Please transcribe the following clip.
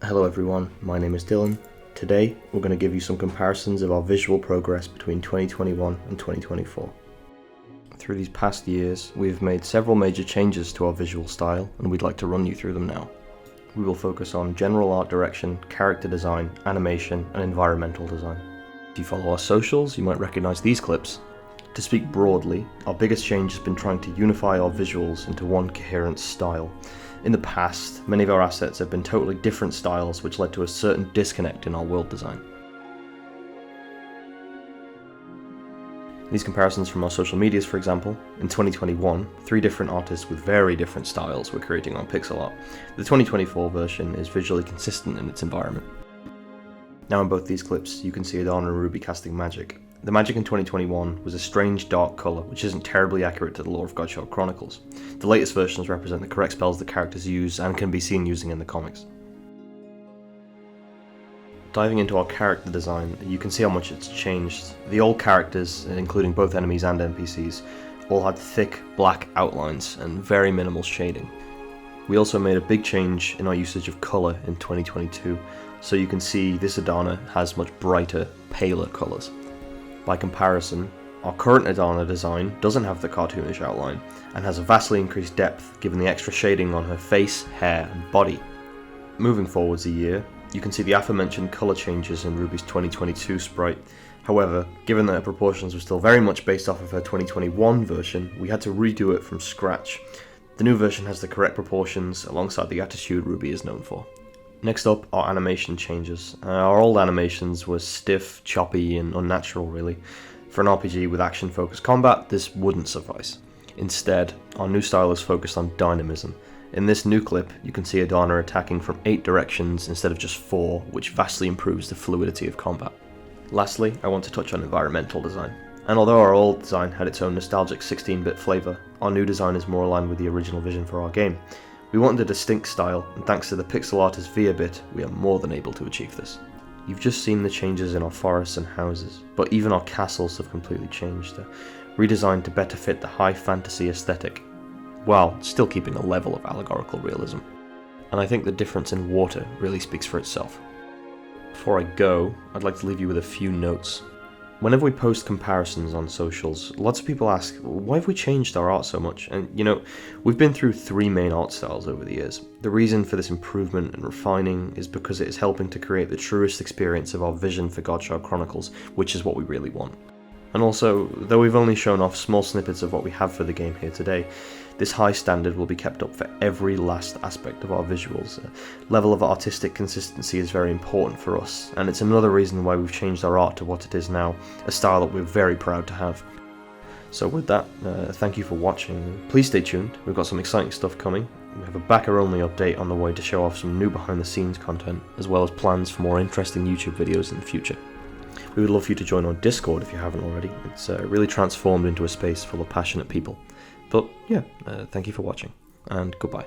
Hello everyone, my name is Dylan. Today we're going to give you some comparisons of our visual progress between 2021 and 2024. Through these past years, we've made several major changes to our visual style and we'd like to run you through them now. We will focus on general art direction, character design, animation and environmental design. If you follow our socials, you might recognize these clips. To speak broadly, our biggest change has been trying to unify our visuals into one coherent style. In the past, many of our assets have been totally different styles, which led to a certain disconnect in our world design. These comparisons from our social medias, for example, in 2021, 3 different artists with very different styles were creating on pixel art. The 2024 version is visually consistent in its environment. Now in both these clips, you can see Adana and Ruby casting magic. The magic in 2021 was a strange dark colour, which isn't terribly accurate to the lore of Godshard Chronicles. The latest versions represent the correct spells the characters use and can be seen using in the comics. Diving into our character design, you can see how much it's changed. The old characters, including both enemies and NPCs, all had thick black outlines and very minimal shading. We also made a big change in our usage of colour in 2022, so you can see this Adana has much brighter, paler colours. By comparison, our current Adana design doesn't have the cartoonish outline and has a vastly increased depth given the extra shading on her face, hair and body. Moving forwards a year, you can see the aforementioned colour changes in Ruby's 2022 sprite. However, given that her proportions were still very much based off of her 2021 version, we had to redo it from scratch. The new version has the correct proportions alongside the attitude Ruby is known for. Next up, our animation changes. Our old animations were stiff, choppy and unnatural really. For an RPG with action-focused combat, this wouldn't suffice. Instead, our new style is focused on dynamism. In this new clip, you can see Adana attacking from 8 directions instead of just 4, which vastly improves the fluidity of combat. Lastly, I want to touch on environmental design. And although our old design had its own nostalgic 16-bit flavour, our new design is more aligned with the original vision for our game. We wanted a distinct style, and thanks to the pixel artist ViaBit, we are more than able to achieve this. You've just seen the changes in our forests and houses, but even our castles have completely changed, redesigned to better fit the high fantasy aesthetic, while still keeping a level of allegorical realism. And I think the difference in water really speaks for itself. Before I go, I'd like to leave you with a few notes. Whenever we post comparisons on socials, lots of people ask, why have we changed our art so much? And we've been through 3 main art styles over the years. The reason for this improvement and refining is because it is helping to create the truest experience of our vision for Godshard Chronicles, which is what we really want. And also, though we've only shown off small snippets of what we have for the game here today, this high standard will be kept up for every last aspect of our visuals. A level of artistic consistency is very important for us, and it's another reason why we've changed our art to what it is now, a style that we're very proud to have. So with that, thank you for watching. Please stay tuned, we've got some exciting stuff coming. We have a backer-only update on the way to show off some new behind-the-scenes content, as well as plans for more interesting YouTube videos in the future. We would love for you to join our Discord if you haven't already. It's really transformed into a space full of passionate people. But yeah, thank you for watching, and goodbye.